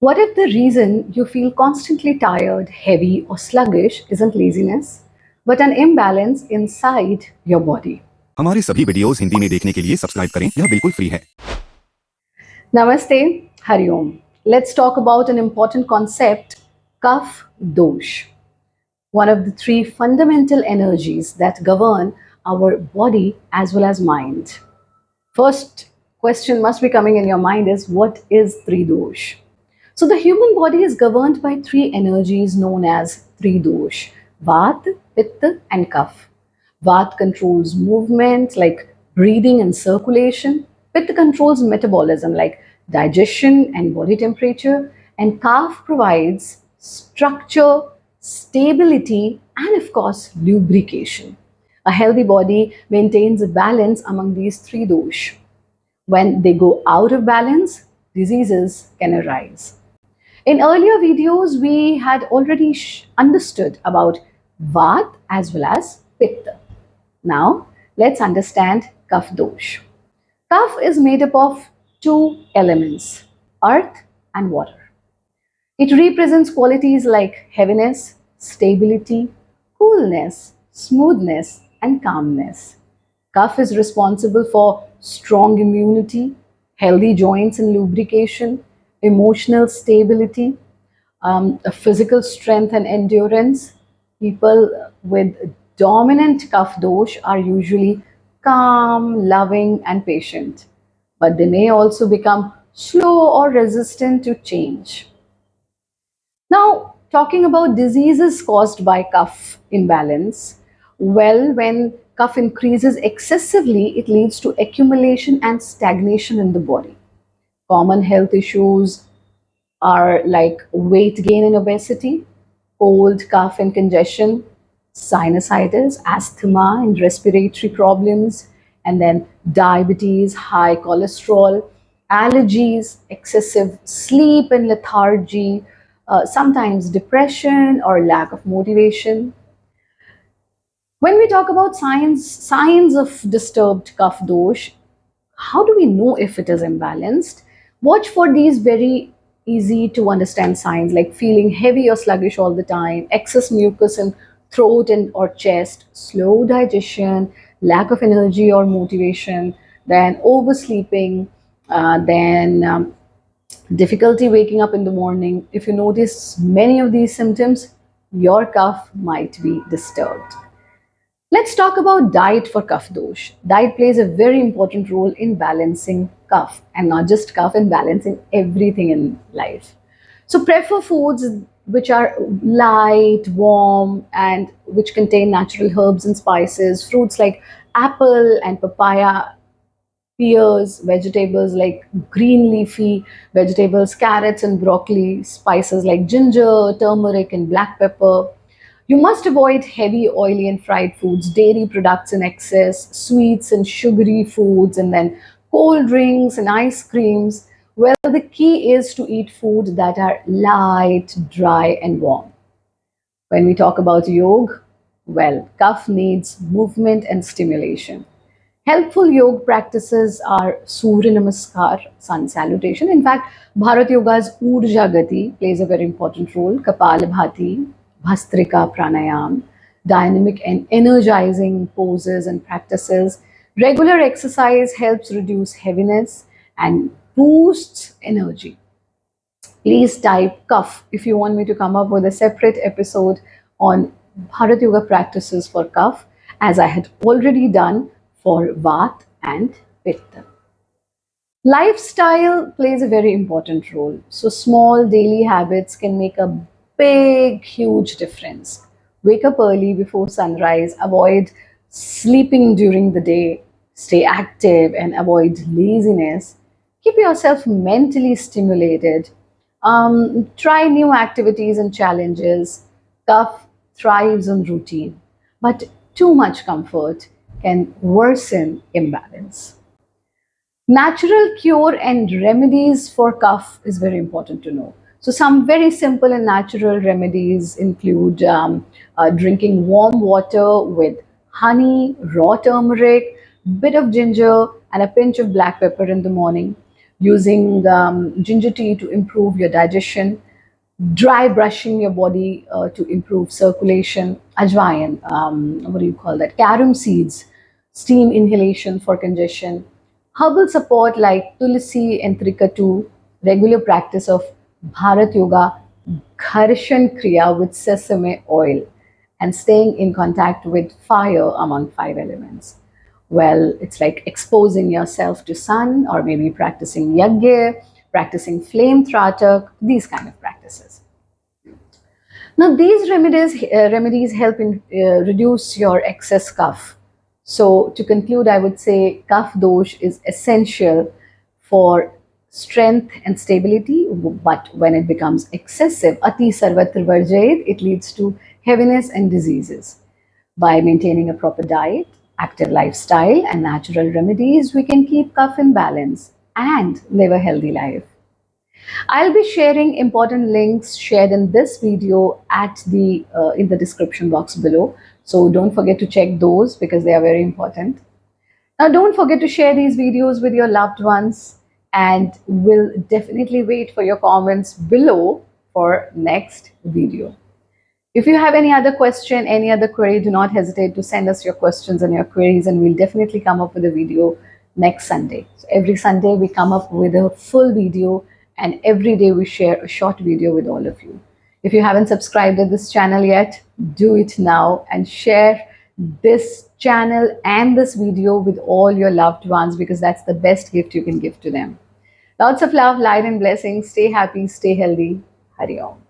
What if the reason you feel constantly tired, heavy, or sluggish isn't laziness, but an imbalance inside your body? हमारे सभी videos Hindi में देखने के लिए subscribe करें, यह बिल्कुल फ्री है। Namaste, Hari Om. Let's talk about an important concept, Kapha Dosha, one of the three fundamental energies that govern our body as well as mind. First question must be coming in your mind is, what is Tridosha? So the human body is governed by three energies known as Tridosha: Vata, Pitta, and Kapha. Vata controls movement like breathing and circulation. Pitta controls metabolism like digestion and body temperature. And Kapha provides structure, stability, and of course, lubrication. A healthy body maintains a balance among these three dosha. When they go out of balance, diseases can arise. In earlier videos, we had already understood about Vata as well as Pitta. Now, let's understand Kapha Dosh. Kapha is made up of two elements, earth and water. It represents qualities like heaviness, stability, coolness, smoothness, and calmness. Kapha is responsible for strong immunity, healthy joints and lubrication, emotional stability, physical strength and endurance. People with dominant Kapha dosh are usually calm, loving, and patient, but they may also become slow or resistant to change. Now, talking about diseases caused by cough imbalance, well, when cough increases excessively, it leads to accumulation and stagnation in the body. Common health issues are like weight gain and obesity, cold, cough, and congestion, sinusitis, asthma, and respiratory problems, and then diabetes, high cholesterol, allergies, excessive sleep and lethargy, sometimes depression or lack of motivation. When we talk about signs of disturbed kapha dosh, how do we know if it is imbalanced? Watch for these very easy to understand signs like feeling heavy or sluggish all the time, excess mucus in throat and or chest, slow digestion, lack of energy or motivation, then oversleeping, then difficulty waking up in the morning. If you notice many of these symptoms, your cough might be disturbed. Let's talk about diet for cough dosh. Diet plays a very important role in balancing cough, and not just cough, in balancing everything in life. So prefer foods which are light, warm, and which contain natural herbs and spices. Fruits like apple and papaya, pears, vegetables like green leafy vegetables, carrots and broccoli, spices like ginger, turmeric, and black pepper. You must avoid heavy, oily, and fried foods, dairy products in excess, sweets and sugary foods, and then cold drinks and ice creams. Well, the key is to eat food that are light, dry, and warm. When we talk about yoga, well, cough needs movement and stimulation. Helpful yoga practices are Surya Namaskar, sun salutation. In fact, Bharat Yoga's Urja Gati plays a very important role. Kapalabhati, Bhastrika Pranayam, dynamic and energizing poses and practices. Regular exercise helps reduce heaviness and boosts energy. Please type cough if you want me to come up with a separate episode on Bharat Yoga practices for cough, as I had already done for Vat and Pitta. Lifestyle plays a very important role. So, small daily habits can make a big, huge difference. Wake up early before sunrise, avoid sleeping during the day, stay active, and avoid laziness. Keep yourself mentally stimulated. Try new activities and challenges. Tough thrives on routine, but too much comfort can worsen imbalance. Natural cure and remedies for cough is very important to know. So, some very simple and natural remedies include drinking warm water with honey, raw turmeric, bit of ginger, and a pinch of black pepper in the morning. using ginger tea to improve your digestion, dry brushing your body to improve circulation, ajwain, what do you call that? Carom seeds, steam inhalation for congestion, herbal support like tulsi and trikatu, regular practice of Bharat Yoga, Gharshan Kriya with sesame oil, and staying in contact with fire among five elements. Well, it's like exposing yourself to sun, or maybe practicing yagya, practicing flame tratak, these kind of practices. Now, these remedies help in reduce your excess cough. So, to conclude, I would say Kapha Dosha is essential for strength and stability, but when it becomes excessive, Ati Sarvatra Varjayet, it leads to heaviness and diseases. By maintaining a proper diet, active lifestyle, and natural remedies, we can keep cough in balance and live a healthy life. I'll be sharing important links shared in this video at the in the description box below. So don't forget to check those because they are very important. Now don't forget to share these videos with your loved ones, and we'll definitely wait for your comments below for next video. If you have any other question, any other query, do not hesitate to send us your questions and your queries, and we'll definitely come up with a video next Sunday. So every Sunday we come up with a full video, and every day we share a short video with all of you. If you haven't subscribed to this channel yet, do it now and share this channel and this video with all your loved ones, because that's the best gift you can give to them. Lots of love, light and blessings. Stay happy, stay healthy. Hari Om.